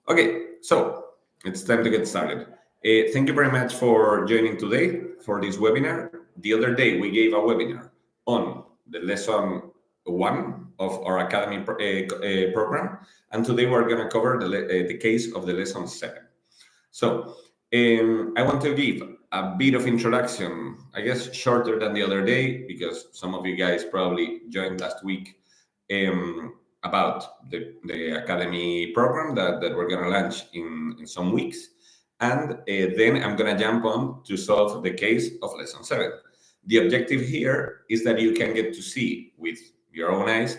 Okay, so it's time to get started. Thank you very much for joining today for this webinar. The other day we gave a webinar on the lesson one of our academy program, and today we're going to cover the case of the lesson seven. So I want to give a bit of introduction, I guess shorter than the other day, because some of you guys probably joined last week about the academy program that we're going to launch in some weeks. And then I'm going to jump on to solve the case of lesson seven. The objective here is that you can get to see with your own eyes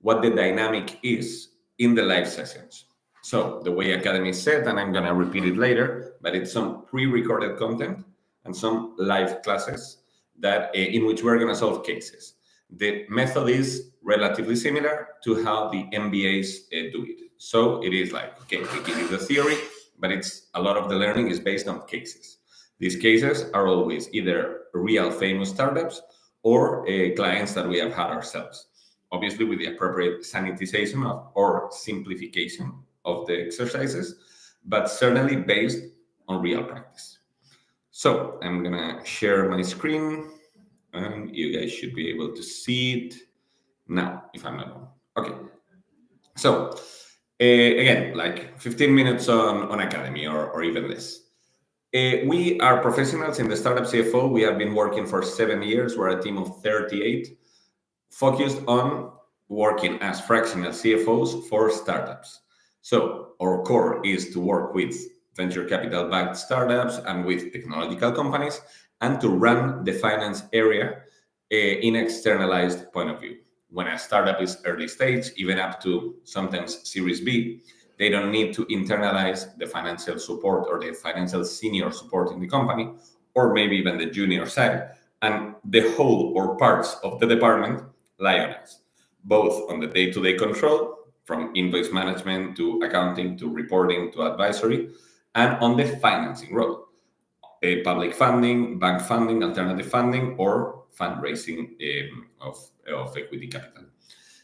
what the dynamic is in the live sessions. So the way Academy is set, and I'm going to repeat it later, but it's some pre-recorded content and some live classes that in which we're going to solve cases. The method is relatively similar to how the MBAs do it. So it is like, okay, we give you the theory, but it's a lot of the learning is based on cases. These cases are always either real famous startups or clients that we have had ourselves, obviously with the appropriate sanitization or simplification of the exercises, but certainly based on real practice. So I'm gonna share my screen and you guys should be able to see it now, if I'm not wrong. Okay, so again, like 15 minutes on Academy or even less. We are professionals in the Startup CFO. We have been working for 7 years. We're a team of 38 focused on working as fractional CFOs for startups. So our core is to work with venture capital backed startups and with technological companies and to run the finance area in externalized point of view. When a startup is early stage, even up to sometimes Series B, they don't need to internalize the financial support or the financial senior support in the company, or maybe even the junior side, and the whole or parts of the department lie on us, both on the day-to-day control, from invoice management to accounting to reporting to advisory, and on the financing role, public funding, bank funding, alternative funding, or fundraising of equity capital.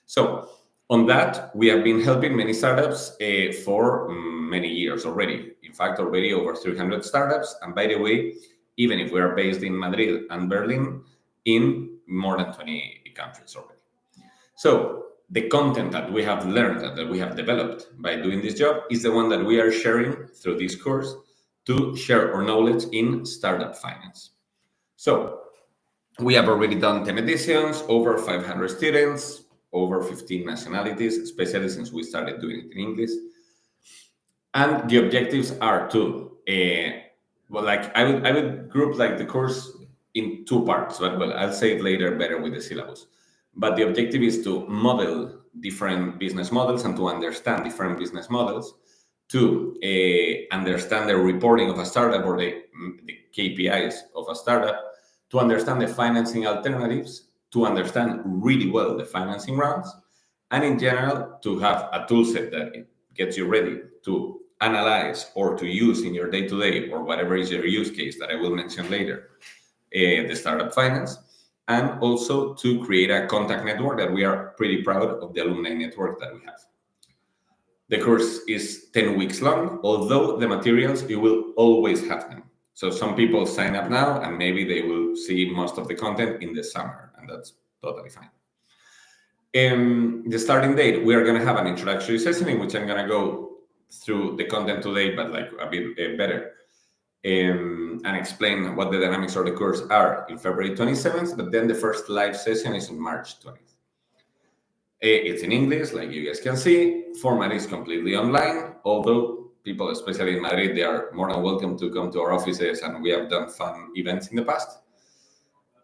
So on that, we have been helping many startups for many years already. In fact, already over 300 startups. And by the way, even if we are based in Madrid and Berlin, in more than 20 countries already. So the content that we have learned and that we have developed by doing this job is the one that we are sharing through this course to share our knowledge in startup finance. So we have already done 10 editions, over 500 students, over 15 nationalities, especially since we started doing it in English. And the objectives are to, I would group like the course in two parts, but well, I'll say it later better with the syllabus. But the objective is to model different business models and to understand different business models, to understand the reporting of a startup or the KPIs of a startup, to understand the financing alternatives, to understand really well the financing rounds, and in general, to have a tool set that gets you ready to analyze or to use in your day-to-day or whatever is your use case that I will mention later, the startup finance, and also to create a contact network that we are pretty proud of the alumni network that we have. The course is 10 weeks long, although the materials, you will always have them. So some people sign up now and maybe they will see most of the content in the summer, and that's totally fine. The starting date, we are going to have an introductory session in which I'm going to go through the content today, but like a bit better, and explain what the dynamics of the course are in February 27th, but then the first live session is on March 20th. It's in English, like you guys can see. Format is completely online, although people, especially in Madrid, they are more than welcome to come to our offices, and we have done fun events in the past.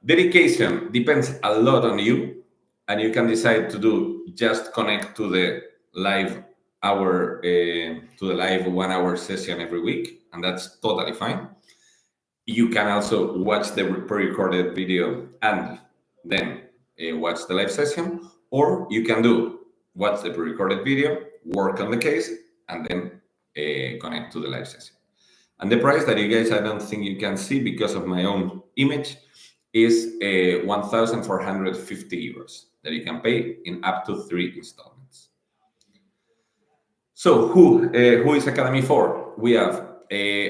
Dedication depends a lot on you, and you can decide to do just connect to the live hour, to the live 1 hour session every week, and that's totally fine. You can also watch the pre-recorded video and then watch the live session, or you can watch the pre-recorded video, work on the case, and then connect to the live session. And the price that you guys, I don't think you can see because of my own image, is 1,450 euros that you can pay in up to 3 installments. So who is Academy for? We have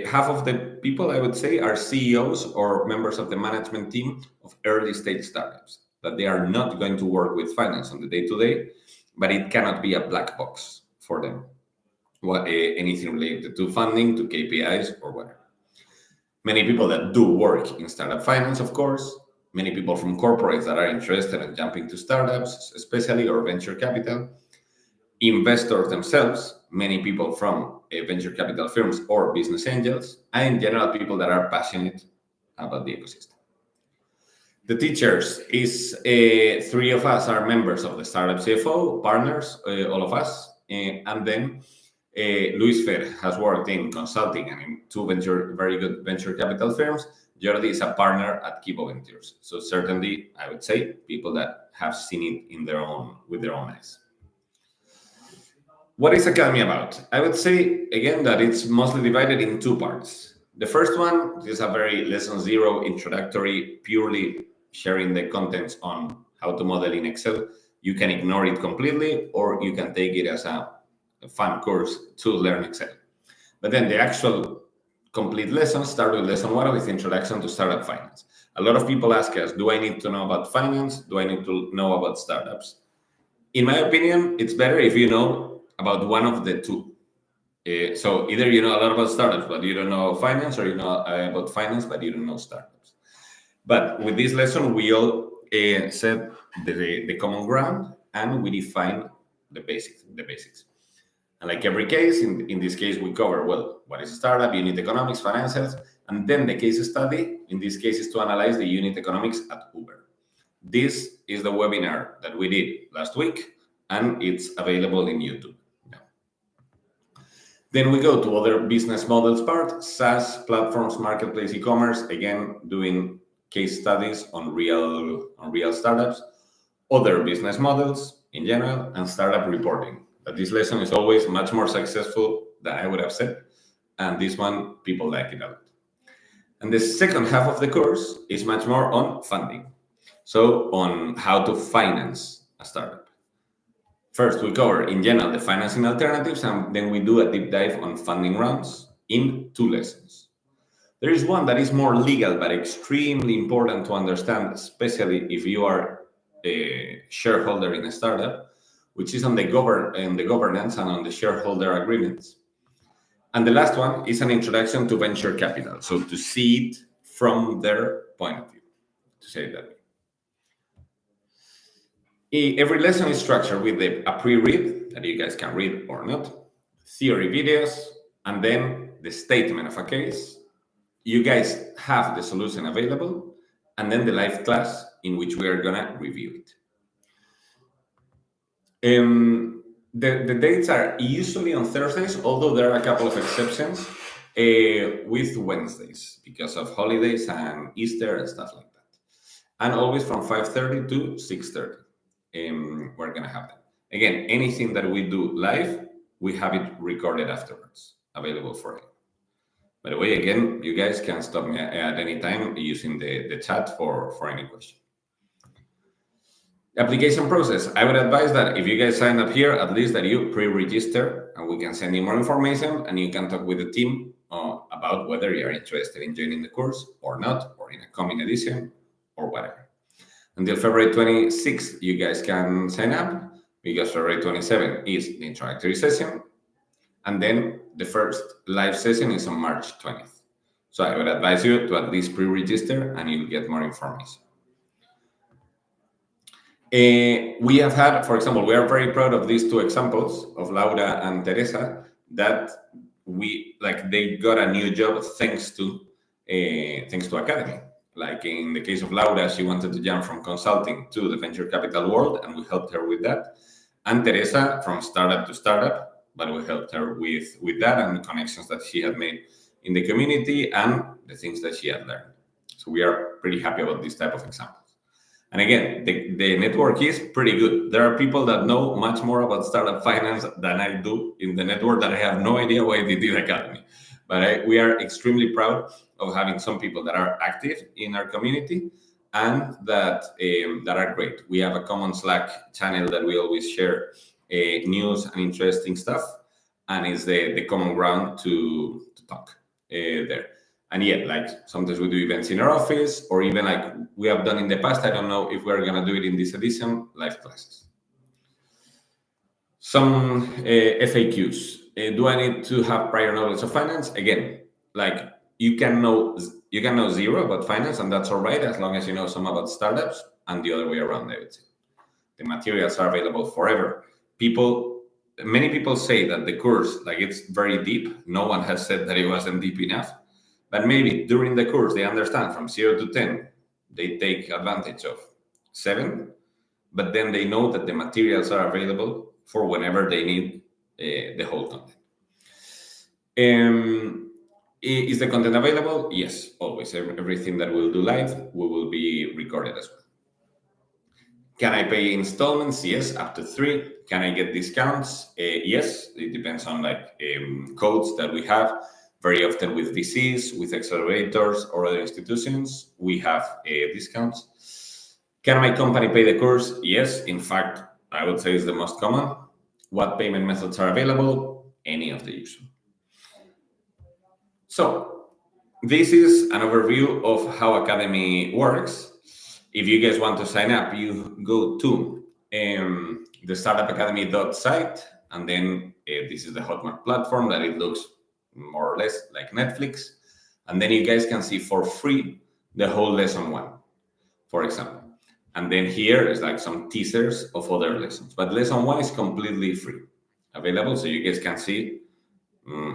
half of the people, I would say, are CEOs or members of the management team of early stage startups, that they are not going to work with finance on the day to day, but it cannot be a black box for them. Anything related to funding, to KPIs, or whatever. Many people that do work in startup finance, of course, many people from corporates that are interested in jumping to startups, especially, or venture capital, investors themselves, many people from venture capital firms or business angels, and in general, people that are passionate about the ecosystem. The teachers is three of us are members of the startup CFO, partners, all of us, and then Luis Fer has worked in consulting and in two very good venture capital firms. Jordi is a partner at Kibo Ventures. So certainly, I would say people that have seen it with their own eyes. What is Academy about? I would say, again, that it's mostly divided in two parts. The first one is a very lesson zero introductory, purely sharing the contents on how to model in Excel. You can ignore it completely, or you can take it as a fun course to learn Excel. But then the actual complete lesson start with lesson one with introduction to startup finance. A lot of people ask us, do I need to know about finance? Do I need to know about startups? In my opinion, it's better if you know about one of the two. So either you know a lot about startups, but you don't know finance, or you know about finance, but you don't know startups. But with this lesson, we all set the common ground, and we define the basics. And like every case, in this case, we cover, well, what is a startup, unit economics, financials, and then the case study, in this case, is to analyze the unit economics at Uber. This is the webinar that we did last week, and it's available in YouTube. Then we go to other business models part, SaaS, platforms, marketplace, e-commerce, again, doing case studies on real startups, other business models in general, and startup reporting. But this lesson is always much more successful than I would have said, and this one, people like it a lot. And the second half of the course is much more on funding. So on how to finance a startup. First, we cover in general the financing alternatives, and then we do a deep dive on funding rounds in two lessons. There is one that is more legal, but extremely important to understand, especially if you are a shareholder in a startup, which is on the governance and on the shareholder agreements. And the last one is an introduction to venture capital. So to see it from their point of view, to say that. Every lesson is structured with a pre-read that you guys can read or not, theory videos, and then the statement of a case. You guys have the solution available, and then the live class in which we are going to review it. The dates are usually on Thursdays, although there are a couple of exceptions with Wednesdays because of holidays and Easter and stuff like that. And always from 5:30 to 6:30. We're going to have them. Again, anything that we do live, we have it recorded afterwards, available for you. By the way, again, you guys can stop me at any time using the chat for any question. Application process. I would advise that if you guys sign up here, at least that you pre-register, and we can send you more information, and you can talk with the team about whether you're interested in joining the course or not, or in a coming edition, or whatever. Until February 26th, you guys can sign up, because February 27th is the introductory session. And then the first live session is on March 20th. So I would advise you to at least pre-register, and you'll get more information. We have had, for example, we are very proud of these two examples of Laura and Teresa, that they got a new job thanks to Academy. Like in the case of Laura, she wanted to jump from consulting to the venture capital world, and we helped her with that. And Teresa from startup to startup, but we helped her with that and the connections that she had made in the community and the things that she had learned. So we are pretty happy about this type of examples. And again, the network is pretty good. There are people that know much more about startup finance than I do in the network, that I have no idea why they did Academy. But we are extremely proud of having some people that are active in our community and that are great. We have a common Slack channel that we always share news and interesting stuff. and it's the common ground to talk there. And yeah, like sometimes we do events in our office, or even like we have done in the past. I don't know if we're gonna do it in this edition, live classes. Some FAQs. Do I need to have prior knowledge of finance? Again, like you can know zero about finance, and that's all right as long as you know some about startups, and the other way around, I would say. The materials are available forever. Many people say that the course, like it's very deep. No one has said that it wasn't deep enough, but maybe during the course they understand from 0 to 10, they take advantage of 7, but then they know that the materials are available for whenever they need the whole content. Is the content available? Yes, always. Everything that we'll do live, we will be recorded as well. Can I pay installments? Yes, up to 3. Can I get discounts? Yes, it depends on like codes that we have. Very often with VCs, with accelerators or other institutions, we have discounts. Can my company pay the course? Yes, in fact, I would say it's the most common. What payment methods are available? Any of the usual. So this is an overview of how Academy works. If you guys want to sign up, you go to the startupacademy.site, and then this is the Hotmart platform that it looks more or less like Netflix. And then you guys can see for free the whole lesson 1, for example. And then here is like some teasers of other lessons. But lesson 1 is completely free, available, so you guys can see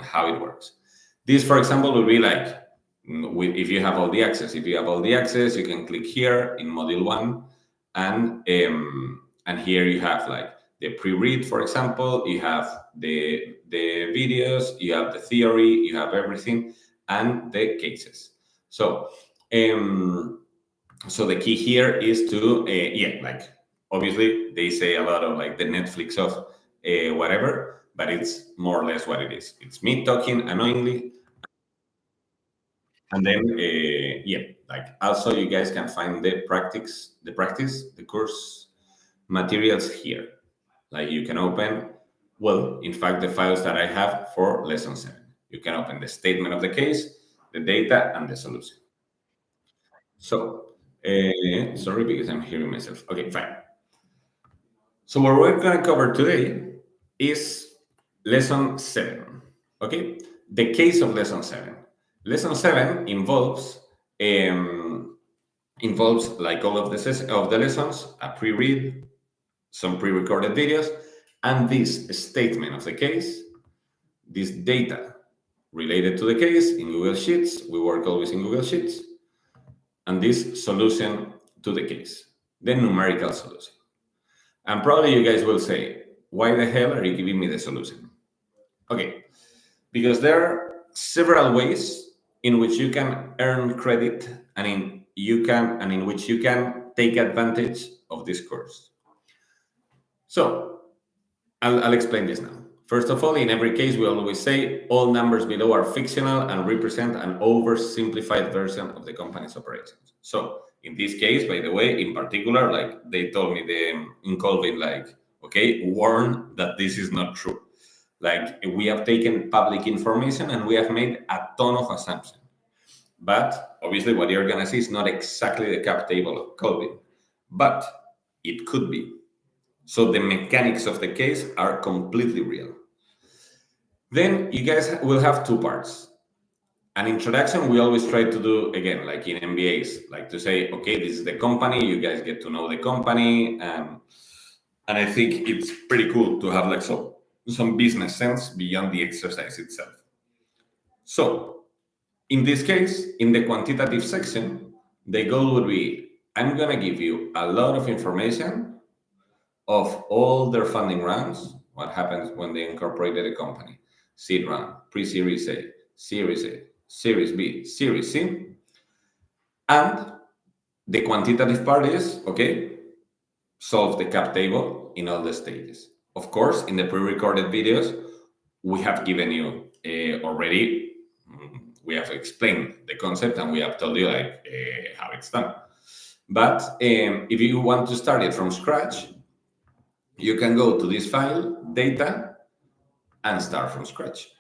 how it works. This, for example, will be like, if you have all the access. If you have all the access, you can click here in module 1, and here you have like the pre-read, for example. You have the videos, you have the theory, you have everything, and the cases. So so the key here is to like obviously they say a lot of like the Netflix of whatever, but it's more or less what it is. It's me talking annoyingly. And then, like also you guys can find the course materials here. Like you can open, well, in fact, the files that I have for lesson 7. You can open the statement of the case, the data, and the solution. So, sorry, because I'm hearing myself. Okay, fine. So what we're going to cover today is lesson 7. Okay, the case of lesson 7. Lesson 7 involves like all of the lessons, a pre-read, some pre-recorded videos, and this statement of the case, this data related to the case in Google Sheets. We work always in Google Sheets, and this solution to the case, the numerical solution. And probably you guys will say, why the hell are you giving me the solution? Okay, because there are several ways in which you can earn credit and in which you can take advantage of this course. So I'll explain this now. First of all, in every case, we always say all numbers below are fictional and represent an oversimplified version of the company's operations. So in this case, by the way, in particular, like they told me in Colvin, like, okay, warn that this is not true. Like we have taken public information and we have made a ton of assumptions. But obviously what you're going to see is not exactly the cap table of Colvin, but it could be. So the mechanics of the case are completely real. Then you guys will have 2 parts. An introduction we always try to do, again, like in MBAs, like to say, okay, this is the company, you guys get to know the company. And I think it's pretty cool to have like some business sense beyond the exercise itself. So in this case, in the quantitative section, the goal would be, I'm going to give you a lot of information of all their funding rounds, what happens when they incorporated a company, seed round, pre-series A, series A, series B, series C. And the quantitative part is, okay, solve the cap table in all the stages. Of course, in the pre-recorded videos, we have given you already, we have explained the concept and we have told you like how it's done. But if you want to start it from scratch, you can go to this file, data, and start from scratch.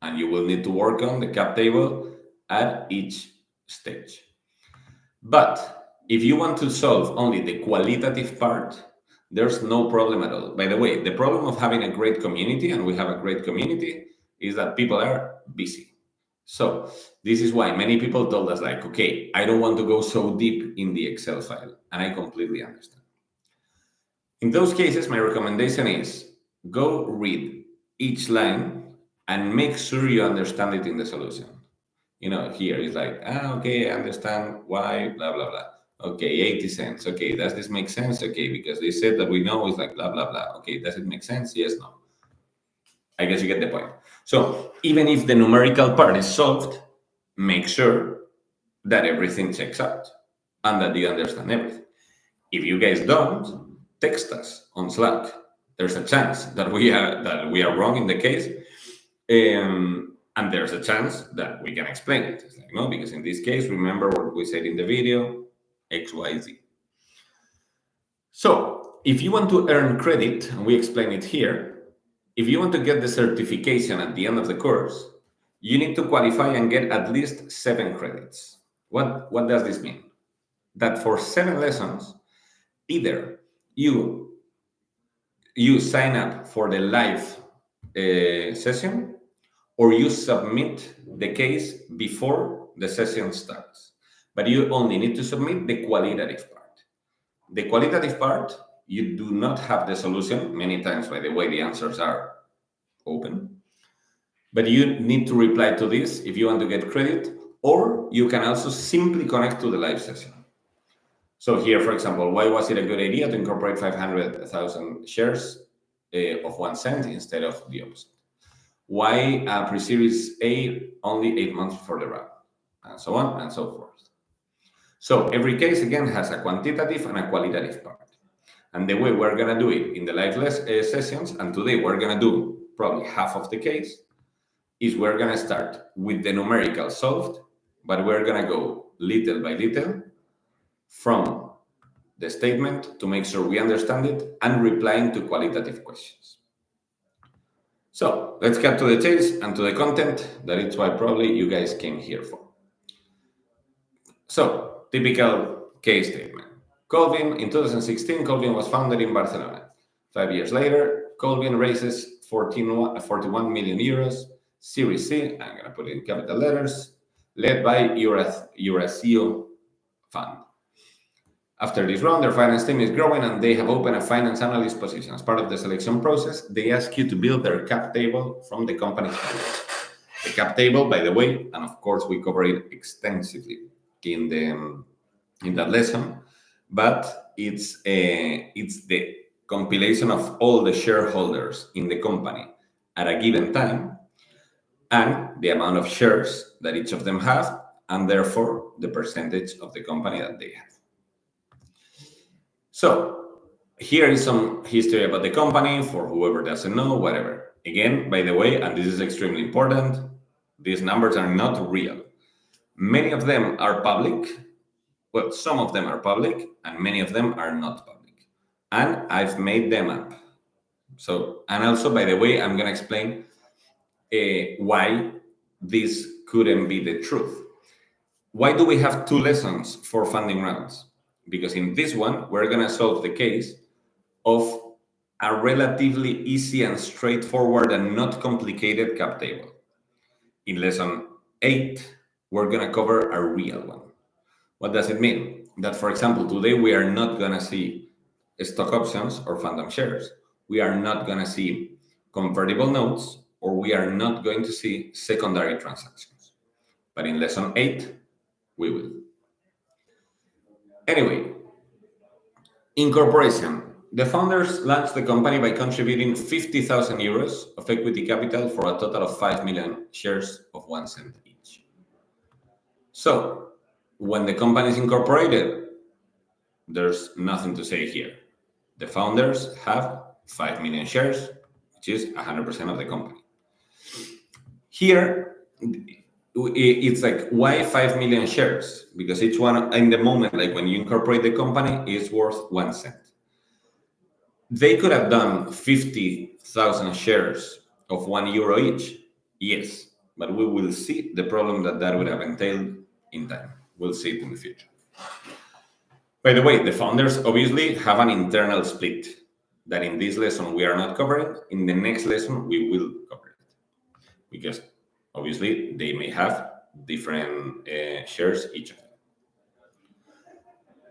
And you will need to work on the cap table at each stage. But if you want to solve only the qualitative part, there's no problem at all. By the way, the problem of having a great community, and we have a great community, is that people are busy. So this is why many people told us, like, okay, I don't want to go so deep in the Excel file. And I completely understand. In those cases, my recommendation is go read each line and make sure you understand it in the solution. You know, here it's like, okay, I understand why, blah, blah, blah. Okay, 80 cents. Okay, does this make sense? Okay, because they said that we know it's like blah, blah, blah. Okay, does it make sense? Yes, no. I guess you get the point. So even if the numerical part is solved, make sure that everything checks out and that you understand everything. If you guys don't, text us on Slack. There's a chance that we are wrong in the case. And there's a chance that we can explain it. It's like, no, because in this case, remember what we said in the video, X, Y, Z. So if you want to earn credit, and we explain it here, if you want to get the certification at the end of the course, you need to qualify and get at least 7 credits. What does this mean? That for 7 lessons, either you sign up for the live session, or you submit the case before the session starts. But you only need to submit the qualitative part. The qualitative part, you do not have the solution. Many times, by the way, the answers are open. But you need to reply to this if you want to get credit, or you can also simply connect to the live session. So here, for example, why was it a good idea to incorporate 500,000 shares of 1 cent instead of the opposite? Why pre-series A only 8 months before the round, and so on and so forth. So every case, again, has a quantitative and a qualitative part. And the way we're going to do it in the live sessions, and today we're going to do probably half of the case, is we're going to start with the numerical solved, but we're going to go little by little from the statement to make sure we understand it and replying to qualitative questions. So let's cut to the chase and to the content. That is why probably you guys came here for. So typical case statement. Colvin, in 2016, Colvin was founded in Barcelona. 5 years later, Colvin raises 41 million euros, Series C, I'm going to put it in capital letters, led by Eurasio Fund. After this round, their finance team is growing and they have opened a finance analyst position. As part of the selection process, they ask you to build their cap table from the company's financials. The cap table, by the way, and of course we cover it extensively in that lesson, but it's the compilation of all the shareholders in the company at a given time and the amount of shares that each of them have, and therefore the percentage of the company that they have. So here is some history about the company for whoever doesn't know, whatever. Again, by the way, and this is extremely important, these numbers are not real. Many of them are public. Well, some of them are public and many of them are not public. And I've made them up. So, and also, by the way, I'm going to explain why this couldn't be the truth. Why do we have 2 lessons for funding rounds? Because in this one, we're going to solve the case of a relatively easy and straightforward and not complicated cap table. In lesson 8, we're going to cover a real one. What does it mean? That, for example, today we are not going to see stock options or phantom shares. We are not going to see convertible notes, or we are not going to see secondary transactions. But in lesson 8, we will. Anyway, incorporation. The founders launched the company by contributing 50,000 euros of equity capital for a total of 5 million shares of 1 cent each. So, when the company is incorporated, there's nothing to say here. The founders have 5 million shares, which is 100% of the company. Here, it's like, why 5 million shares? Because each one, in the moment, like when you incorporate the company, is worth 1 cent. They could have done 50,000 shares of €1 each. Yes, but we will see the problem that would have entailed in time. We'll see it in the future. By the way, the founders obviously have an internal split that in this lesson we are not covering. In the next lesson, we will cover it because obviously they may have different shares each of them.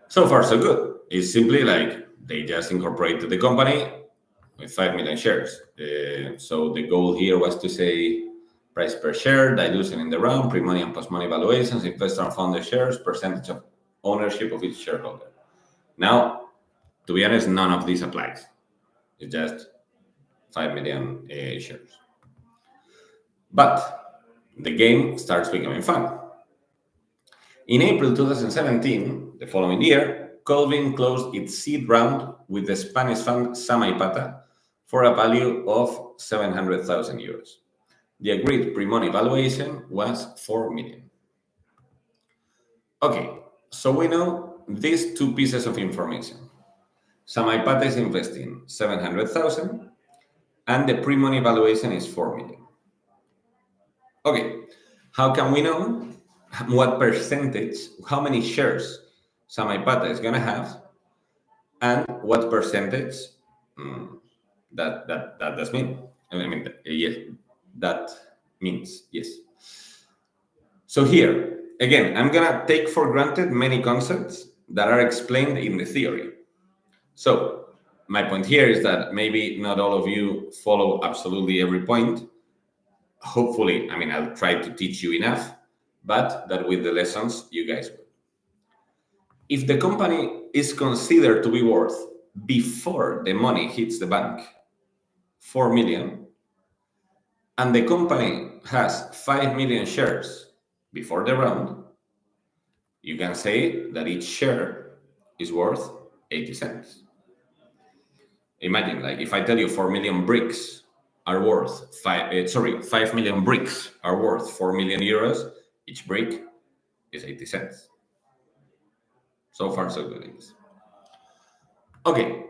So far, so good. It's simply like they just incorporated the company with 5 million shares. So the goal here was to say price per share, dilution in the round, pre-money and post-money valuations, investor and founder shares, percentage of ownership of each shareholder. Now, to be honest, none of this applies. It's just 5 million shares. But the game starts becoming fun. In April 2017, the following year, Colvin closed its seed round with the Spanish fund Samaipata for a value of 700,000 euros. The agreed pre-money valuation was 4 million. Okay, so we know these two pieces of information. Samaipata is investing 700,000 and the pre-money valuation is 4 million. Okay, how can we know what percentage, how many shares Samaipata is going to have and what percentage that does mean? I mean, yes, that means, yes. So here, again, I'm going to take for granted many concepts that are explained in the theory. So my point here is that maybe not all of you follow absolutely every point. Hopefully, I mean, I'll try to teach you enough, but that with the lessons, you guys will. If the company is considered to be worth, before the money hits the bank, 4 million, and the company has 5 million shares before the round, you can say that each share is worth 80 cents. Imagine, like, if I tell you 4 million bricks are worth 5 million bricks are worth 4 million euros, each brick is 80 cents. So far, so good. Okay,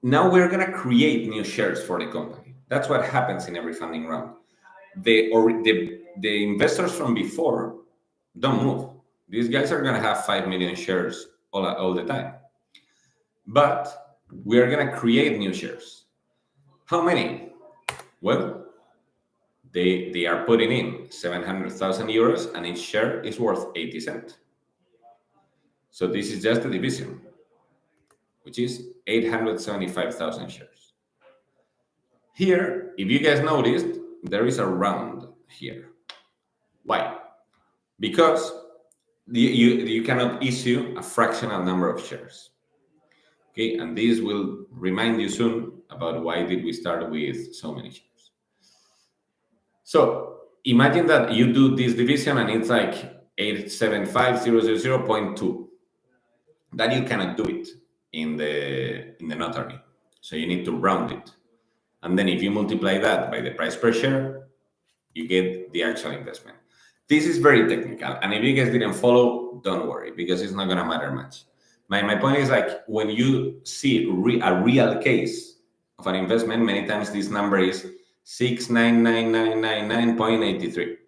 now we're going to create new shares for the company. That's what happens in every funding round. The investors from before don't move. These guys are going to have 5 million shares all the time. But we are going to create new shares. How many? Well, they are putting in 700,000 euros and each share is worth 80 cents. So this is just a division, which is 875,000 shares. Here, if you guys noticed, there is a round here. Why? Because you cannot issue a fractional number of shares. Okay, and this will remind you soon about why did we start with so many shares. So imagine that you do this division and it's like 875,000.2. That you cannot do it in the notary. So you need to round it. And then if you multiply that by the price per share, you get the actual investment. This is very technical. And if you guys didn't follow, don't worry, because it's not going to matter much. My point is, like, when you see a real case of an investment, many times this number is 69999.83,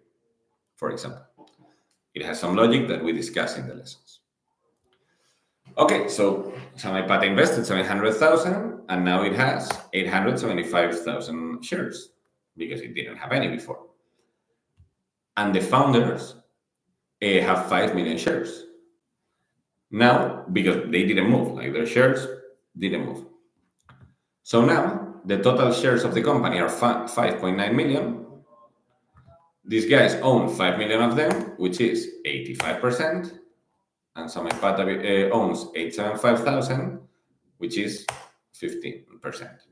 for example. It has some logic that we discuss in the lessons. Okay, so Samaipata invested 700,000 and now it has 875,000 shares because it didn't have any before. And the founders have 5 million shares. Now, because they didn't move, like their shares didn't move. So now the total shares of the company are 5.9 million. These guys own 5 million of them, which is 85%. And Samaipata owns 875,000, which is 15%.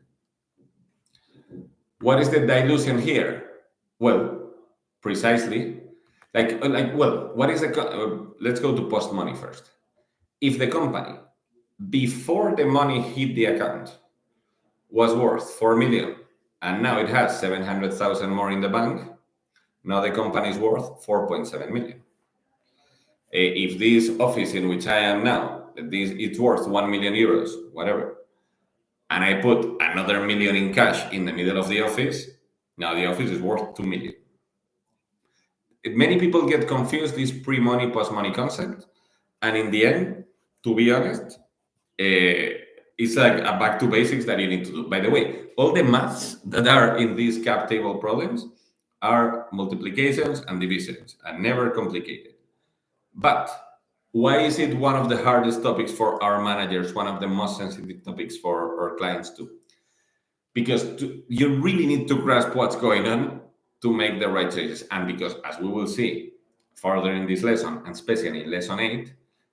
What is the dilution here? Well, precisely, what is the, let's go to post money first. If the company, before the money hit the account, was worth 4 million, and now it has 700,000 more in the bank, now the company is worth 4.7 million. If this office in which I am now, it's worth 1 million euros, whatever, and I put another million in cash in the middle of the office, now the office is worth 2 million. Many people get confused this pre-money, post-money concept. And in the end, to be honest, it's like a back to basics that you need to do. By the way, all the maths that are in these cap table problems are multiplications and divisions and never complicated. But why is it one of the hardest topics for our managers, one of the most sensitive topics for our clients too? Because you really need to grasp what's going on to make the right choices. And because, as we will see further in this lesson, and especially in lesson 8,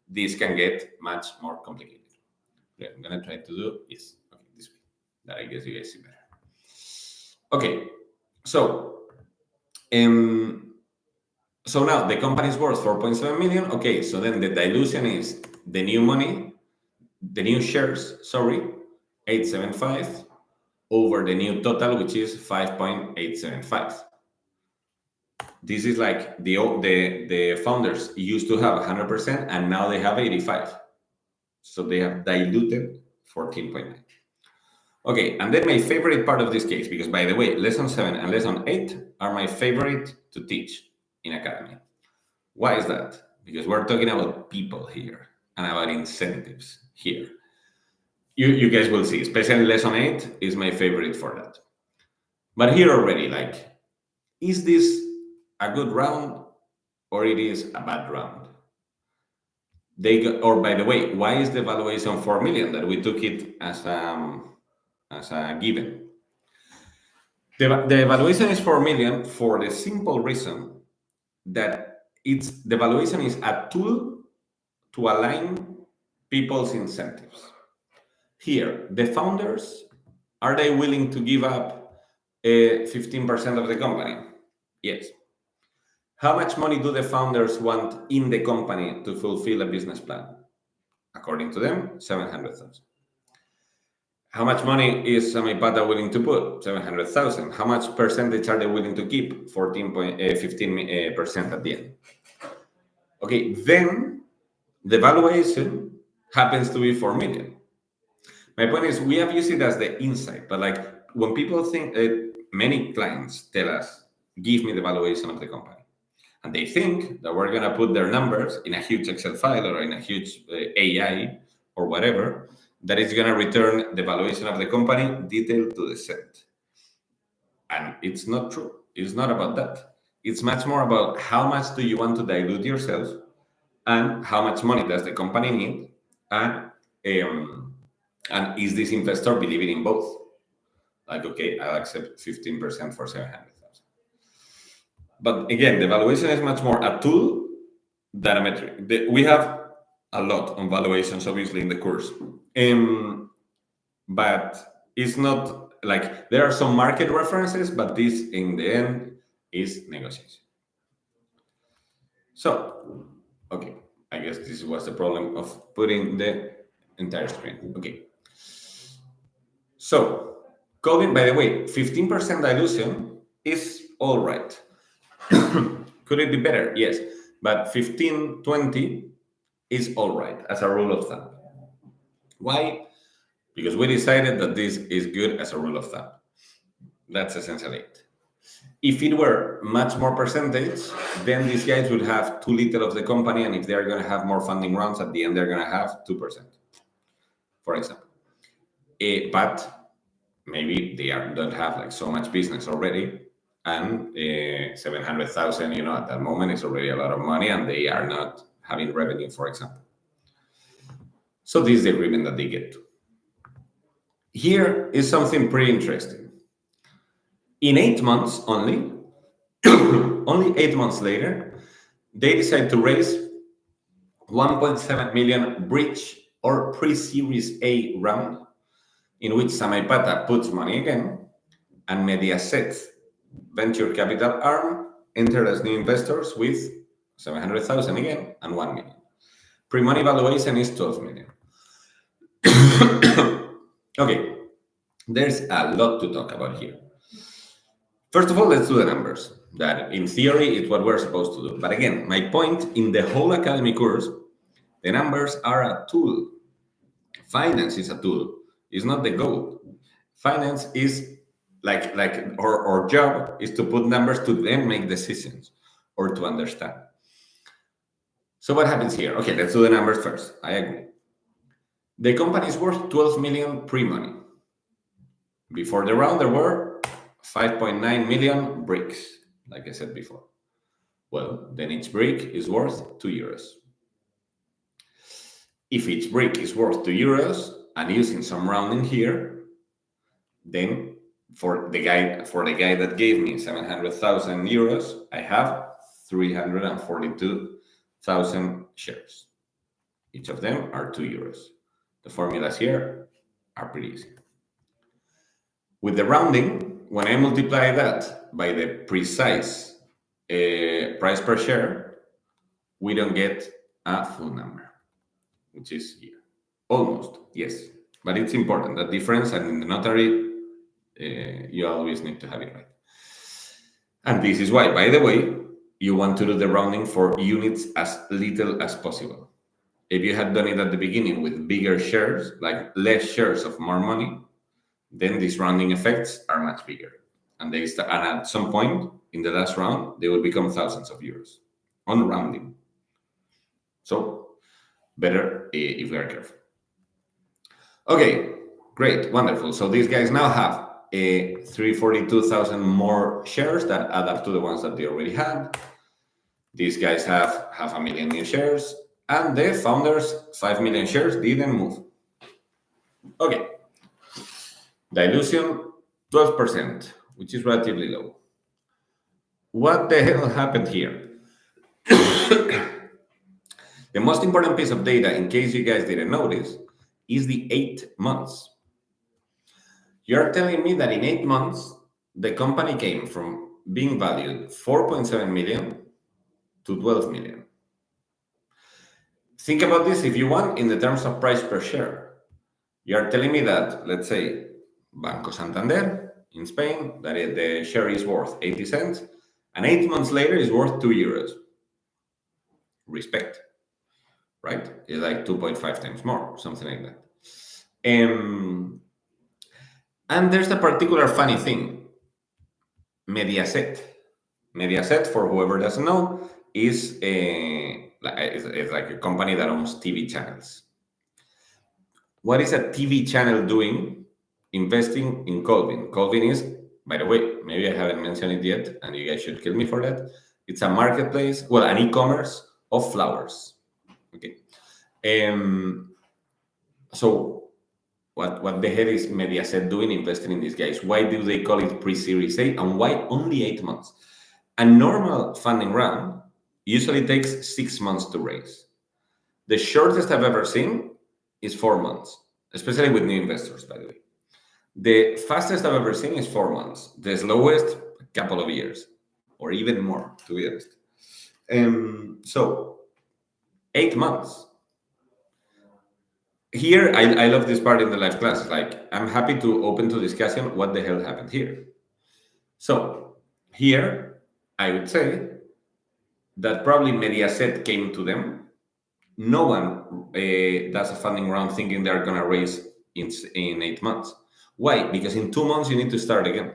this can get much more complicated. What I'm going to try to do is this way, that I guess you guys see better. Okay, so now the company is worth 4.7 million. Okay, so then the dilution is the new money, the new shares, 875 over the new total, which is 5.875. This is like the founders used to have 100% and now they have 85. So they have diluted 14.9. Okay, and then my favorite part of this case, because by the way, lesson 7 and lesson 8 are my favorite to teach in Academy. Why is that? Because we're talking about people here and about incentives here. You guys will see, especially lesson 8 is my favorite for that. But here already, like, is this a good round or it is a bad round? Or by the way, why is the valuation 4 million that we took it as a given? The valuation is 4 million for the simple reason that the valuation is a tool to align people's incentives. Here, the founders, are they willing to give up 15% of the company? Yes. How much money do the founders want in the company to fulfill a business plan? According to them, 700,000. How much money is Samaipata willing to put? 700,000. How much percentage are they willing to keep? 15% at the end. Okay, then the valuation happens to be 4 million. My point is, we have used it as the insight, but like when people think, many clients tell us, give me the valuation of the company. And they think that we're going to put their numbers in a huge Excel file or in a huge AI or whatever, that is going to return the valuation of the company detailed to the cent. And it's not true. It's not about that. It's much more about how much do you want to dilute yourself and how much money does the company need, and is this investor believing in both? Like, okay, I'll accept 15% for 700,000. But again, the valuation is much more a tool than a metric. We have a lot on valuations, obviously, in the course. But it's not like there are some market references, but this in the end is negotiation. So, okay, I guess this was the problem of putting the entire screen. Okay. So, Colvin, by the way, 15% dilution is all right. Could it be better? Yes. But 15, 20 is all right as a rule of thumb. Why? Because we decided that this is good as a rule of thumb. That's essentially it. If it were much more percentage, then these guys would have too little of the company, and if they're going to have more funding rounds, at the end they're going to have 2%, for example. But maybe they don't have like so much business already, and 700,000, at that moment is already a lot of money, and they are not having revenue, for example. So this is the agreement that they get to. Here is something pretty interesting. In 8 months only, only 8 months later, they decide to raise 1.7 million bridge or pre-series A round, in which Samaipata puts money again, and Mediaset venture capital arm entered as new investors with 700,000 again and 1 million. Pre-money valuation is 12 million. Okay, there's a lot to talk about here. First of all, let's do the numbers. That in theory is what we're supposed to do. But again, my point in the whole Academy course, the numbers are a tool. Finance is a tool. It's not the goal. Finance is like our job is to put numbers to then make decisions or to understand. So what happens here? Okay, let's do the numbers first. I agree. The company is worth 12 million pre-money. Before the round, there were 5.9 million bricks, like I said before. Well, then each brick is worth 2 euros. If each brick is worth 2 euros, and using some rounding here, then for the guy that gave me 700,000 euros, I have 342,000 shares. Each of them are 2 euros. The formulas here are pretty easy. With the rounding, when I multiply that by the precise price per share, we don't get a full number, which is here. Almost, yes. But it's important, that difference, and in the notary, you always need to have it right. And this is why, by the way, you want to do the rounding for units as little as possible. If you had done it at the beginning with bigger shares, like less shares of more money, then these rounding effects are much bigger. And and at some point in the last round, they will become thousands of euros on rounding. So better if we are careful. Okay, great, wonderful. So these guys now have 342,000 more shares that add up to the ones that they already had. These guys have 500,000 new shares, and the founders, 5 million shares, didn't move. Okay. Dilution, 12%, which is relatively low. What the hell happened here? The most important piece of data, in case you guys didn't notice, is the 8 months. You're telling me that in 8 months, the company came from being valued 4.7 million to 12 million. Think about this if you want in the terms of price per share. You're telling me that, let's say, Banco Santander in Spain, that the share is worth 80 cents, and 8 months later is worth 2 euros. Respect, right? It's like 2.5 times more, something like that. And there's a particular funny thing. Mediaset. Mediaset, for whoever doesn't know, is it's like a company that owns TV channels. What is a TV channel doing? Investing in Colvin. Colvin is, by the way, maybe I haven't mentioned it yet, and you guys should kill me for that. It's a marketplace, well, an e-commerce of flowers. Okay. So what the hell is Mediaset doing investing in these guys? Why do they call it pre-series A, and why only 8 months? A normal funding round usually takes 6 months to raise. The shortest I've ever seen is 4 months, especially with new investors, by the way. The fastest I've ever seen is 4 months. The slowest, a couple of years, or even more, to be honest. So 8 months. Here, I love this part in the live class. Like, I'm happy to open to discussion what the hell happened here. So here, I would say that probably Mediaset came to them. No one does a funding round thinking they're going to raise in 8 months. Why? Because in 2 months, you need to start again.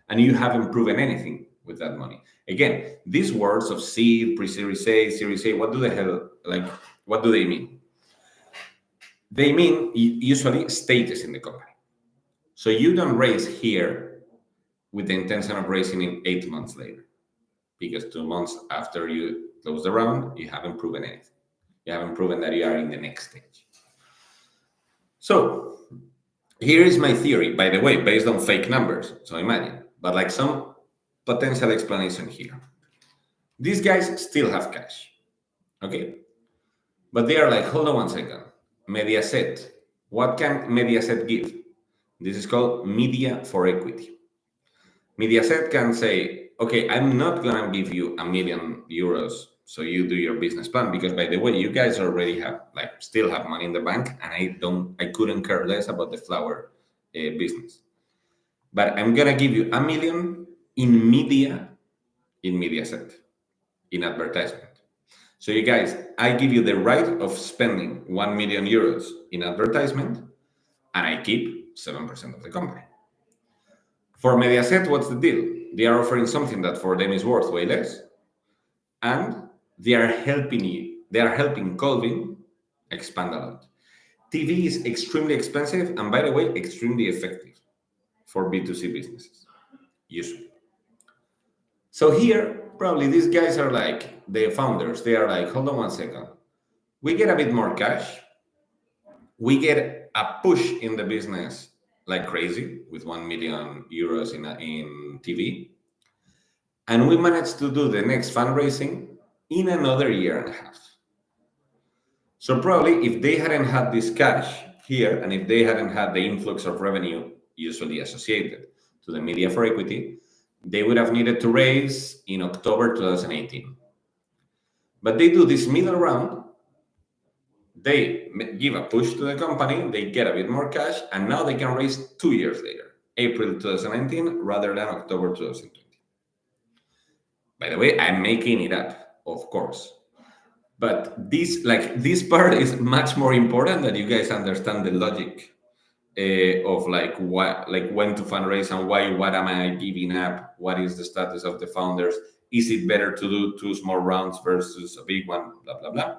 And you haven't proven anything with that money. Again, these words of seed, pre-series A, series A, what do they mean? They mean usually status in the company. So you don't raise here with the intention of raising in 8 months later, because 2 months after you close the round, you haven't proven anything. You haven't proven that you are in the next stage. So here is my theory, by the way, based on fake numbers. So imagine, but like some potential explanation here. These guys still have cash, okay? But they are like, hold on one second. Mediaset, what can Mediaset give? This is called media for equity. Mediaset can say, okay, I'm not gonna give you €1 million so you do your business plan, because by the way, you guys already still have money in the bank, and I couldn't care less about the flower business. But I'm gonna give you $1 million in media, in Mediaset, in advertisement. So you guys, I give you the right of spending €1 million in advertisement, and I keep 7% of the company. For Mediaset, what's the deal? They are offering something that for them is worth way less, and they are helping Colvin expand a lot. TV is extremely expensive and, by the way, extremely effective for B2C businesses, usually. So here, probably these guys are like the founders. They are like, hold on one second. We get a bit more cash. We get a push in the business like crazy with 1 million euros in TV. And we managed to do the next fundraising in another year and a half. So probably if they hadn't had this cash here, and if they hadn't had the influx of revenue usually associated to the media for equity, they would have needed to raise in October 2018. But they do this middle round, they give a push to the company, they get a bit more cash, and now they can raise 2 years later, April 2019 rather than October 2020. By the way, I'm making it up, of course. But this part is much more important that you guys understand the logic of when to fundraise and why. What am I giving up? What is the status of the founders? Is it better to do 2 small rounds versus a big one? Blah blah blah.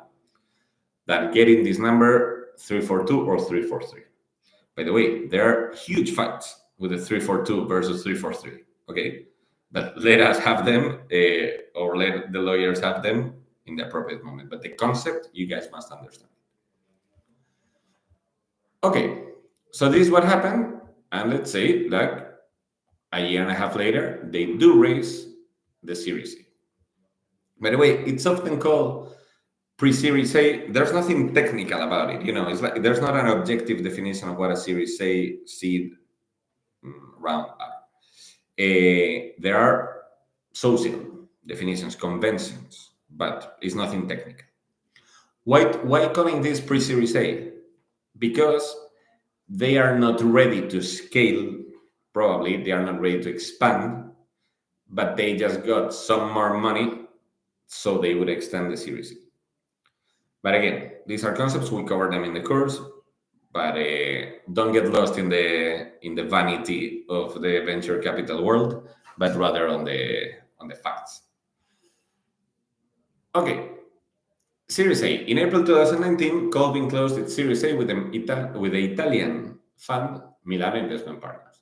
Than getting this number 342 or 343. By the way, there are huge fights with the 342 versus 343. Okay, but let us have them, or let the lawyers have them in the appropriate moment. But the concept, you guys must understand. Okay, so this is what happened, and let's say like a year and a half later, they do raise the Series A. By the way, it's often called pre-Series A. There's nothing technical about it. It's like there's not an objective definition of what a Series A seed round are. There are social definitions, conventions, but it's nothing technical. Why calling this pre-Series A? Because they are not ready to scale. Probably they are not ready to expand, but they just got some more money, so they would extend the Series A. But again, these are concepts, we cover them in the course, but don't get lost in the vanity of the venture capital world, but rather on the facts. Okay, Series A. In April 2019, Colvin closed its Series A with the Italian fund Milano Investment Partners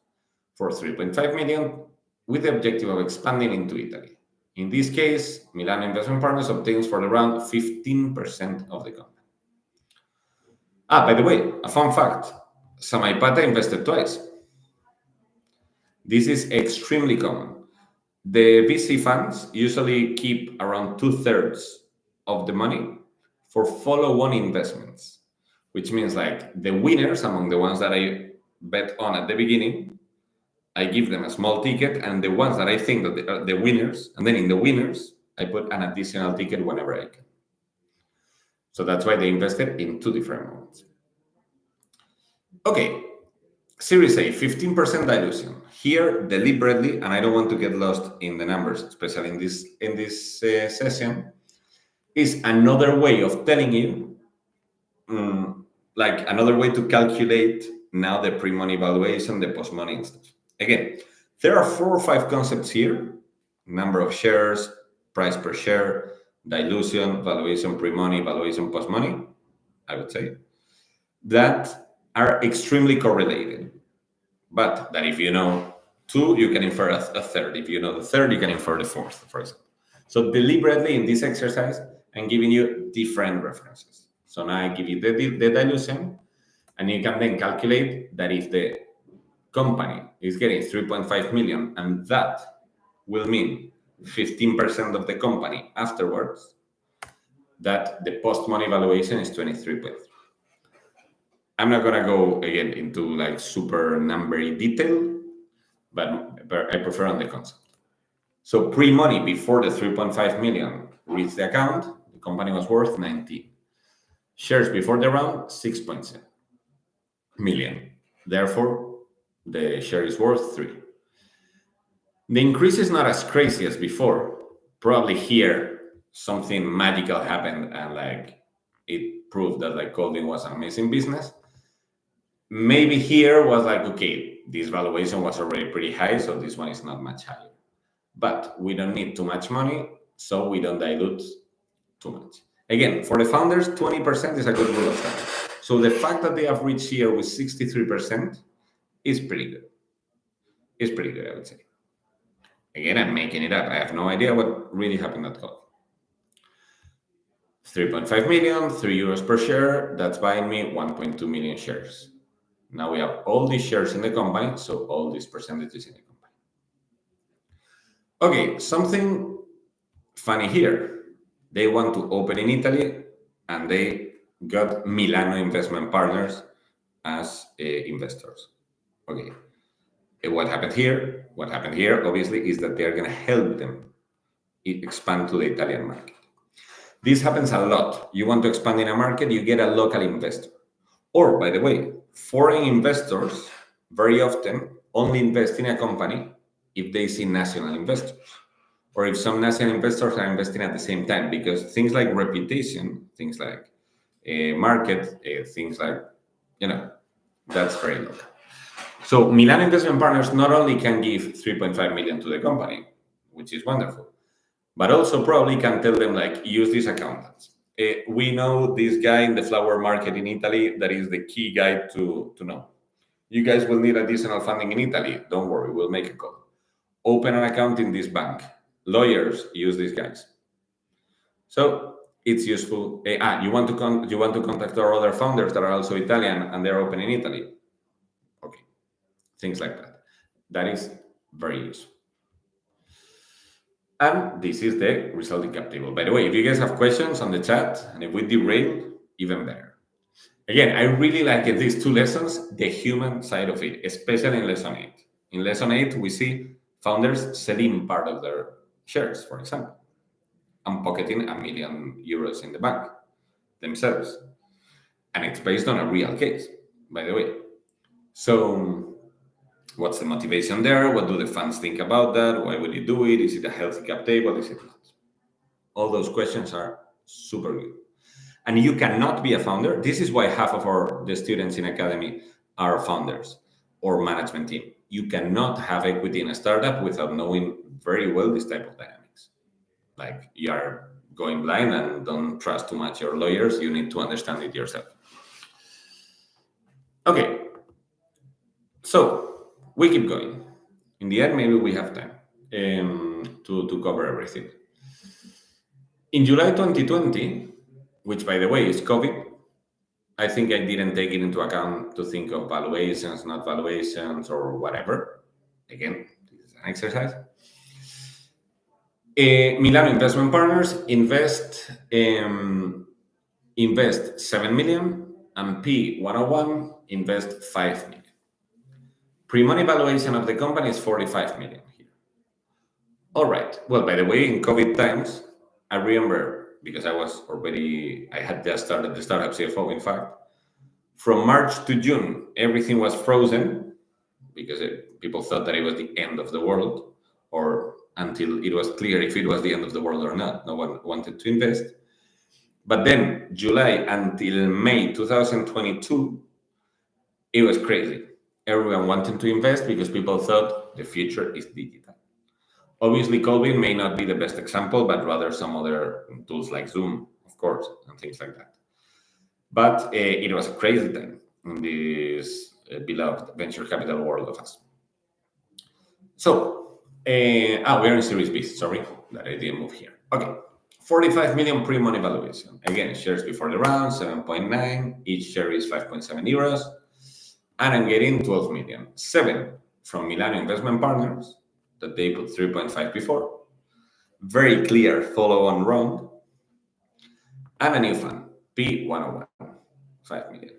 for 3.5 million, with the objective of expanding into Italy. In this case, Milano Investment Partners obtains for around 15% of the company. By the way, a fun fact, Samaipata invested twice. This is extremely common. The VC funds usually keep around 2/3 of the money for follow-on investments, which means like the winners among the ones that I bet on at the beginning, I give them a small ticket, and the ones that I think that are the winners, and then in the winners, I put an additional ticket whenever I can. So that's why they invested in 2 different moments. Okay, Series A, 15% dilution. Here, deliberately, and I don't want to get lost in the numbers, especially in this session, is another way of telling you, like another way to calculate now the pre-money valuation, the post-money and stuff. Again, there are 4 or 5 concepts here: number of shares, price per share, dilution, valuation pre-money, valuation post-money, I would say, that are extremely correlated. But that if you know 2, you can infer a third. If you know the third, you can infer the fourth, for example. So deliberately in this exercise, I'm giving you different references. So now I give you the dilution, and you can then calculate that if the company is getting 3.5 million, and that will mean 15% of the company afterwards, that the post-money valuation is 23.3. I'm not going to go again into like super numbery detail, but I prefer on the concept. So pre-money, before the 3.5 million reached the account, the company was worth 19. Shares before the round, 6.7 million. Therefore, the share is worth 3. The increase is not as crazy as before. Probably here, something magical happened, and like it proved that like Colvin was an amazing business. maybe here was like, okay, this valuation was already pretty high, so this one is not much higher. But we don't need too much money, so we don't dilute too much. Again, for the founders, 20% is a good rule of thumb. So the fact that they have reached here with 63% is pretty good. It's pretty good, I would say. Again, I'm making it up. I have no idea what really happened at call. 3.5 million, 3 euros per share. That's buying me 1.2 million shares. Now we have all these shares in the company, so all these percentages in the company. Okay, something funny here. They want to open in Italy, and they got Milano Investment Partners as investors. Okay. What happened here? What happened here, obviously, is that they're going to help them expand to the Italian market. This happens a lot. You want to expand in a market, you get a local investor. Or, by the way, foreign investors very often only invest in a company if they see national investors, or if some national investors are investing at the same time, because things like reputation, things like market, things like, that's very local. So Milan Investment Partners not only can give 3.5 million to the company, which is wonderful, but also probably can tell them, like, use these accountants. We know this guy in the flower market in Italy that is the key guy to know. You guys will need additional funding in Italy. Don't worry, we'll make a call. Open an account in this bank. Lawyers use these guys. So it's useful. You want to contact our other founders that are also Italian and they're open in Italy. Okay, things like that. That is very useful. And this is the resulting cap table. By the way, if you guys have questions on the chat, and if we derail, even better. Again, I really like these two lessons, the human side of it, especially in lesson 8. In lesson 8, we see founders selling part of their shares, for example, and pocketing 1 million euros in the bank themselves. And it's based on a real case, by the way. So what's the motivation there? What do the funds think about that? Why will you do it? Is it a healthy cap table? Is it not? All those questions are super good. And you cannot be a founder. This is why half of the students in Academy are founders or management team. You cannot have equity in a startup without knowing very well this type of dynamics. Like, you are going blind and don't trust too much your lawyers. You need to understand it yourself. Okay. So we keep going. In the end, maybe we have time to cover everything. In July 2020, which, by the way, is COVID, I think I didn't take it into account to think of valuations, not valuations, or whatever. Again, this is an exercise. Milano Investment Partners invest 7 million, and P101 invest 5 million. Pre-money valuation of the company is 45 million here. All right. Well, by the way, in COVID times, I remember, because I had just started the startup CFO, in fact. From March to June, everything was frozen because people thought that it was the end of the world, or until it was clear if it was the end of the world or not. No one wanted to invest. But then July until May 2022, it was crazy. Everyone wanted to invest because people thought the future is digital. Obviously, COVID may not be the best example, but rather some other tools like Zoom, of course, and things like that. But it was a crazy time in this beloved venture capital world of us. So, we are in Series B. Sorry that I didn't move here. Okay, 45 million pre-money valuation. Again, shares before the round, 7.9. Each share is 5.7 euros. And I'm getting 12 million. 7 from Milano Investment Partners, that they put 3.5 before. Very clear follow-on round. And a new fund, P101, 5 million.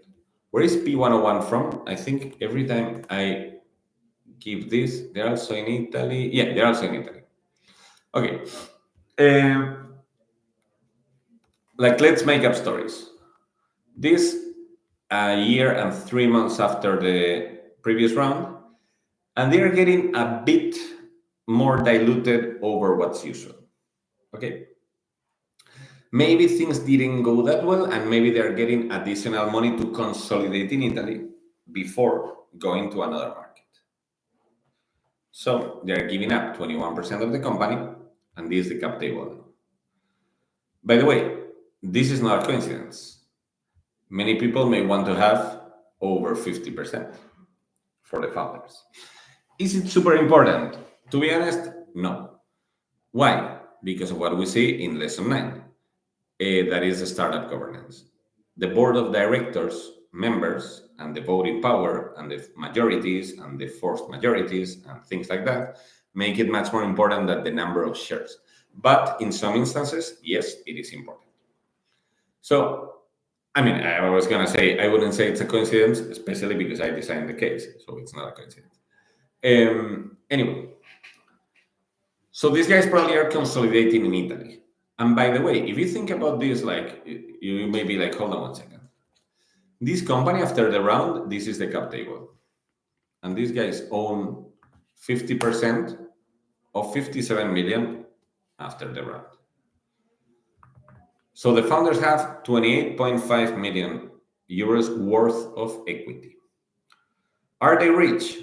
Where is P101 from? I think every time I give this, they're also in Italy. Yeah, they're also in Italy. Okay. Let's make up stories. This a year and 3 months after the previous round, and they're getting a bit more diluted over what's usual. Okay. Maybe things didn't go that well, and maybe they're getting additional money to consolidate in Italy. before going to another market. So they're giving up 21% of the company, and this is the cap table. By the way, this is not a coincidence. Many people may want to have over 50% for the founders. Is it super important? To be honest, no. Why? Because of what we see in lesson 9. That is the startup governance. The board of directors, members, and the voting power, and the majorities, and the forced majorities, and things like that, make it much more important than the number of shares. But in some instances, yes, it is important. So, I mean, I was going to say, I wouldn't say it's a coincidence, especially because I designed the case. So it's not a coincidence. Anyway, so these guys probably are consolidating in Italy. And by the way, if you think about this, like, you may be like, hold on one second. This company, after the round, this is the cap table. And these guys own 50% of 57 million after the round. So the founders have 28.5 million euros worth of equity. Are they rich?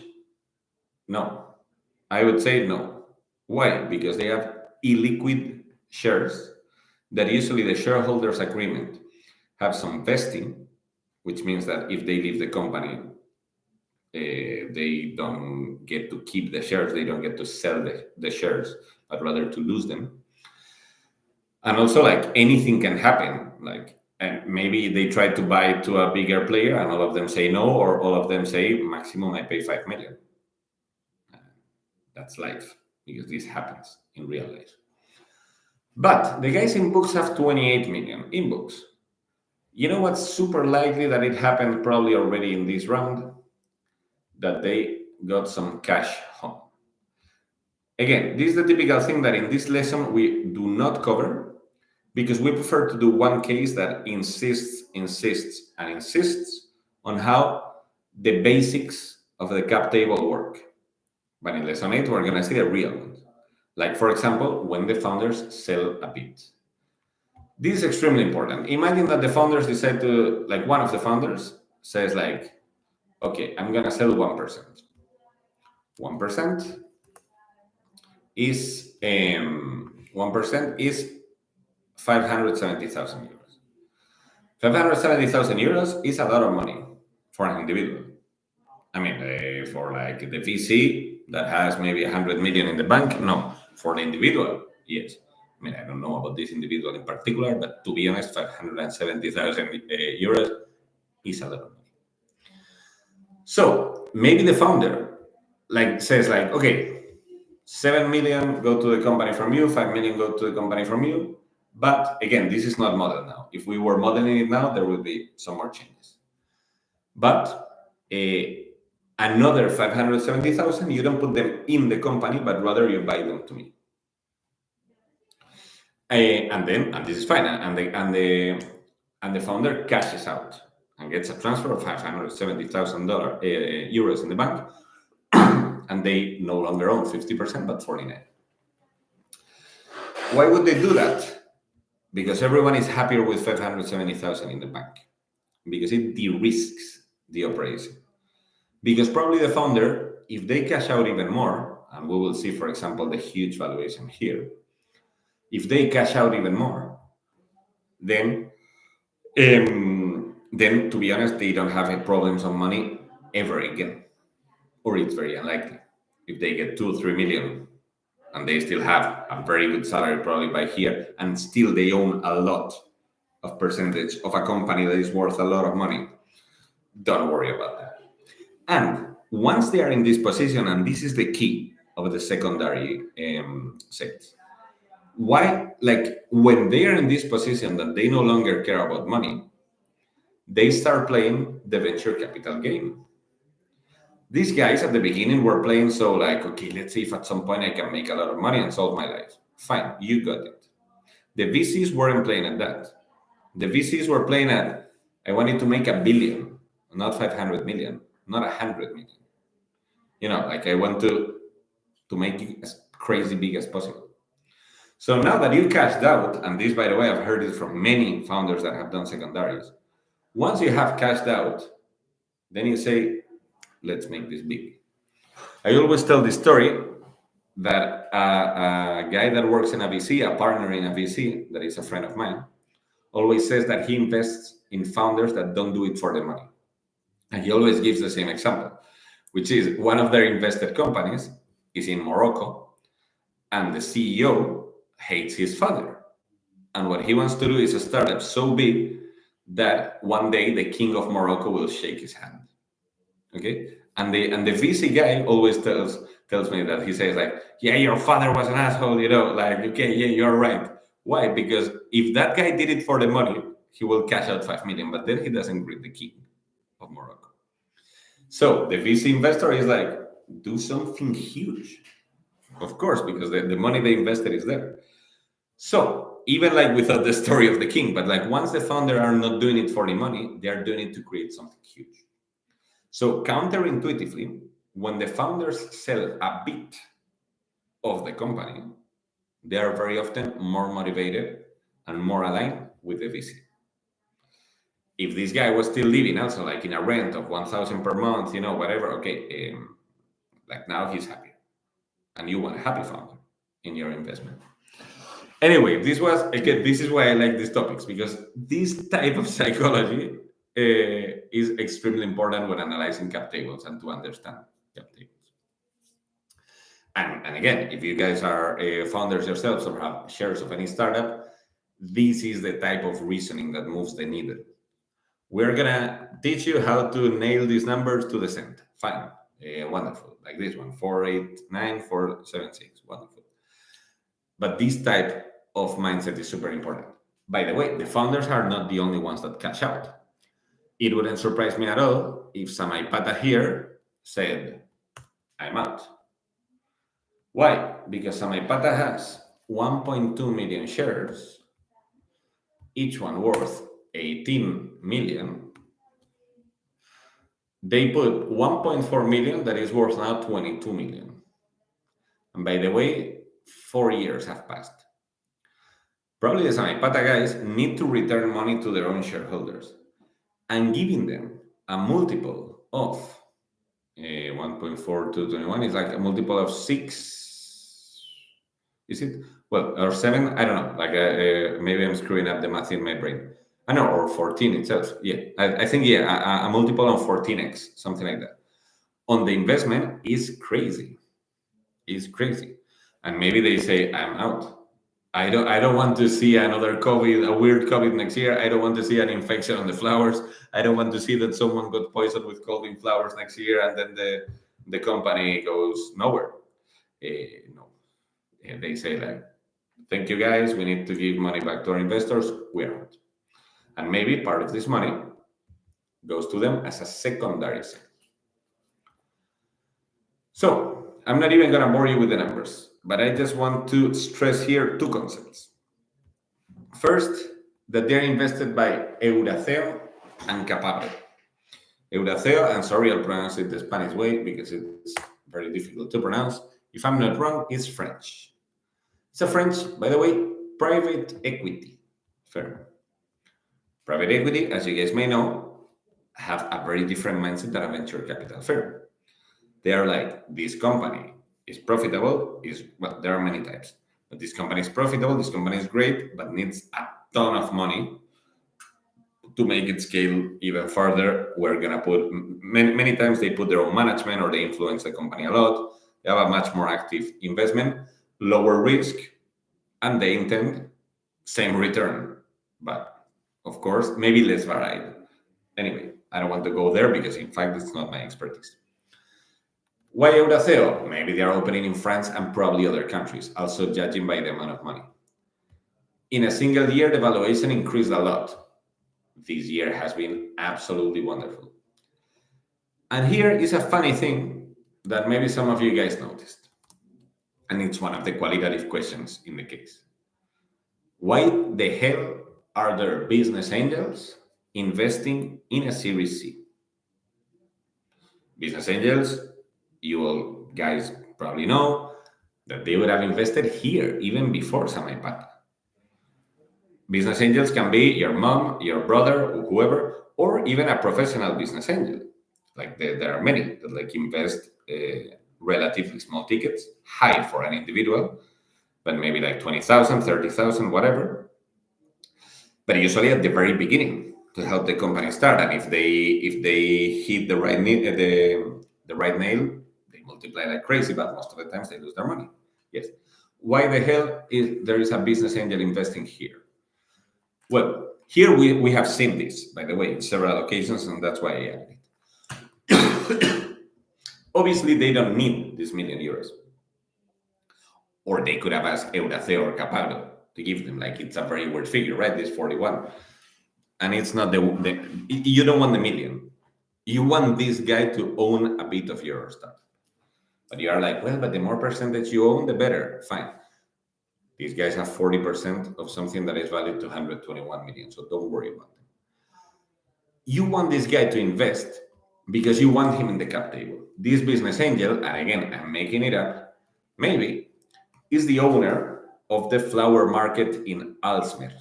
No. I would say no. Why? Because they have illiquid shares that usually the shareholders agreement have some vesting, which means that if they leave the company, they don't get to keep the shares, they don't get to sell the shares, but rather to lose them. And also, like, anything can happen. Like, and maybe they try to buy to a bigger player and all of them say no, or all of them say maximum I pay 5 million. That's life, because this happens in real life. But the guys in books have 28 million in books. You know what's super likely that it happened probably already in this round? That they got some cash home. Again, this is the typical thing that in this lesson we do not cover, because we prefer to do one case that insists on how the basics of the cap table work. But in lesson 8, we're going to see the real ones. Like, for example, when the founders sell a bit. This is extremely important. Imagine that the founders decide to, like, one of the founders says, like, okay, I'm going to sell 1%. 1% is 570,000 euros. 570,000 euros is a lot of money for an individual. I mean, for like the VC that has maybe 100 million in the bank, no. For the individual, yes. I mean, I don't know about this individual in particular, but to be honest, 570,000 euros is a lot of money. So maybe the founder says, okay, 7 million go to the company from you, 5 million go to the company from you. But again, this is not modeled now. If we were modeling it now, there would be some more changes. But another 570,000, you don't put them in the company, but rather you buy them to me. And this is fine. And the founder cashes out and gets a transfer of 570,000 euros in the bank, and they no longer own 50%, but 49%. Why would they do that? Because everyone is happier with 570,000 in the bank, because it de-risks the operation. Because probably the founder, if they cash out even more, and we will see, for example, the huge valuation here, if they cash out even more, then to be honest, they don't have any problems on money ever again, or it's very unlikely. If they get 2 or 3 million and they still have a very good salary probably by here, and still they own a lot of percentage of a company that is worth a lot of money, don't worry about that. And once they are in this position, and this is the key of the secondary sales, why, when they are in this position that they no longer care about money, they start playing the venture capital game. These guys at the beginning were playing okay, let's see if at some point I can make a lot of money and solve my life. Fine, you got it. The VCs weren't playing at that. The VCs were playing at, I wanted to make 1 billion, not 500 million, not 100 million. I want to make it as crazy big as possible. So now that you cashed out, and this, by the way, I've heard it from many founders that have done secondaries. Once you have cashed out, then you say, let's make this big. I always tell this story that a guy that works in a VC, a partner in a VC, that is a friend of mine, always says that he invests in founders that don't do it for the money. And he always gives the same example, which is one of their invested companies is in Morocco, and the CEO hates his father. And what he wants to do is a startup so big that one day the king of Morocco will shake his hand. Okay? And the VC guy always tells me that he says like, yeah, your father was an asshole, like, okay, yeah, you're right. Why? Because if that guy did it for the money, he will cash out 5 million, but then he doesn't greet the king of Morocco. So the VC investor is like, do something huge. Of course, because the money they invested is there. So even like without the story of the king, but like once the founder are not doing it for the money, they are doing it to create something huge. So counterintuitively, when the founders sell a bit of the company, they are very often more motivated and more aligned with the VC. If this guy was still living also like in a rent of 1,000 per month, whatever, okay, like now he's happy, and you want a happy founder in your investment. Anyway, this is why I like these topics, because this type of psychology is extremely important when analyzing cap tables and to understand cap tables. And again, if you guys are founders yourselves or have shares of any startup, this is the type of reasoning that moves the needle. We're gonna teach you how to nail these numbers to the cent. Fine, wonderful. Like this one, 489, 476, wonderful. But this type of mindset is super important. By the way, the founders are not the only ones that cash out. It wouldn't surprise me at all if Samaipata here said, I'm out. Why? Because Samaipata has 1.2 million shares, each one worth 18 million. They put 1.4 million that is worth now 22 million. And by the way, 4 years have passed. Probably the Samaipata guys need to return money to their own shareholders, and giving them a multiple of 1.4 to 21 is like a multiple of 6. Is it? Well, or 7? I don't know. Like maybe I'm screwing up the math in my brain. I know, or 14 itself. Yeah, I think, yeah, a multiple of 14x, something like that. On the investment is crazy. Is crazy. And maybe they say, I'm out. I don't want to see another COVID, a weird COVID next year. I don't want to see an infection on the flowers. I don't want to see that someone got poisoned with COVID flowers next year and then the company goes nowhere. No. And they say like, thank you guys, we need to give money back to our investors. We're out. And maybe part of this money goes to them as a secondary sale. So I'm not even going to bore you with the numbers, but I just want to stress here 2 concepts. First, that they're invested by Euraceo and Capabro. Euraceo, and sorry, I'll pronounce it the Spanish way because it's very difficult to pronounce. If I'm not wrong, it's French. It's a French, by the way, private equity firm. Private equity, as you guys may know, have a very different mindset than a venture capital firm. They are like, this company is profitable, well, there are many types, but this company is profitable, this company is great, but needs a ton of money to make it scale even further. We're going to put, many times they put their own management or they influence the company a lot. They have a much more active investment, lower risk, and they intend same return, but of course, maybe less varied. Anyway, I don't want to go there because in fact, it's not my expertise. Why Euraceo? Maybe they are opening in France and probably other countries, also judging by the amount of money. In a single year, the valuation increased a lot. This year has been absolutely wonderful. And here is a funny thing that maybe some of you guys noticed. And it's one of the qualitative questions in the case. Why the hell are there business angels investing in a Series C? Business angels, you all guys probably know that they would have invested here even before Samaipata. Business angels can be your mom, your brother, or whoever, or even a professional business angel. Like there are many that like invest relatively small tickets, high for an individual, but maybe like 20,000, 30,000, whatever. But usually at the very beginning to help the company start. And if they hit the right the right nail, they multiply like crazy. But most of the times they lose their money. Yes. Why the hell is there is a business angel investing here? Well, here we have seen this, by the way, in several occasions, and that's why I added it. Obviously, they don't need this €1,000,000. Or they could have asked Eurace or Capado to give them, like it's a very weird figure, right? This 41. And it's not you don't want the million. You want this guy to own a bit of your stuff. But you are like, well, but the more percentage you own, the better. Fine. These guys have 40% of something that is valued to 121 million. So don't worry about it. You want this guy to invest because you want him in the cap table. This business angel, and again, I'm making it up, maybe, is the owner of the flower market in Aalsmeer,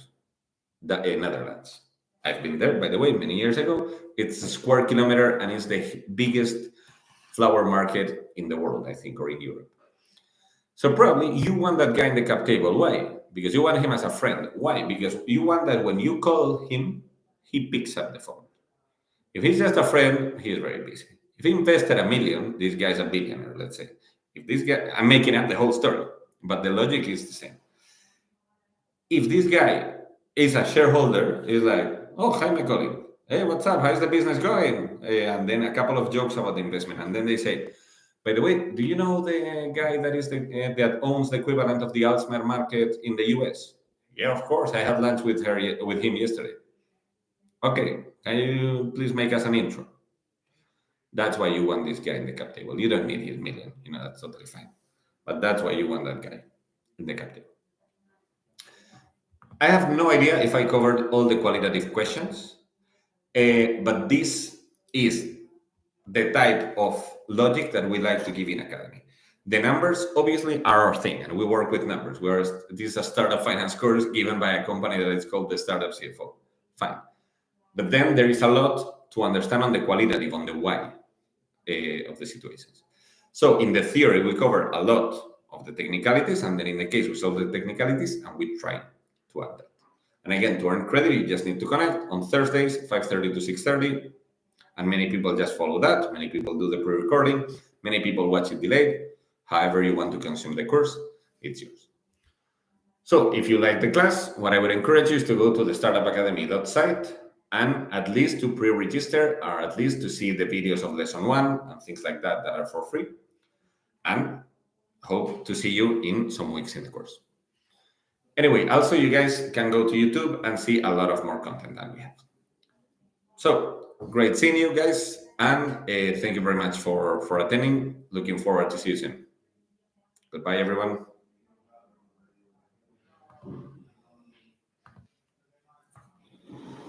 the Netherlands. I've been there, by the way, many years ago. It's a square kilometer and it's the biggest flower market in the world, I think, or in Europe. So probably you want that guy in the cap table. Why? Because you want him as a friend. Why? Because you want that when you call him, he picks up the phone. If he's just a friend, he's very busy. If he invested $1 million, this guy's a billionaire, let's say. If this guy, I'm making up the whole story, but the logic is the same. If this guy is a shareholder, he's like, oh, hi, my colleague. Hey, what's up? How's the business going? And then a couple of jokes about the investment. And then they say, by the way, do you know the guy that is that owns the equivalent of the Aalsmeer market in the US? Yeah, of course. I had lunch with him yesterday. Okay, can you please make us an intro? That's why you want this guy in the cap table. You don't need his million. That's totally fine. But that's why you want that guy in the cap table. I have no idea if I covered all the qualitative questions, but this is the type of logic that we like to give in Academy. The numbers obviously are our thing, and we work with numbers. This is a startup finance course given by a company that is called the Startup CFO. Fine. But then there is a lot to understand on the qualitative, on the why of the situations. So in the theory, we cover a lot of the technicalities, and then in the case, we solve the technicalities, and we try to add that. And again, to earn credit, you just need to connect on Thursdays, 5:30 to 6:30. And many people just follow that. Many people do the pre-recording. Many people watch it delayed. However you want to consume the course, it's yours. So if you like the class, what I would encourage you is to go to the startupacademy.site and at least to pre-register, or at least to see the videos of lesson 1 and things like that are for free. And hope to see you in some weeks in the course. Anyway, also you guys can go to YouTube and see a lot of more content than we have. So great seeing you guys, and thank you very much for attending. Looking forward to see you soon. Goodbye, everyone.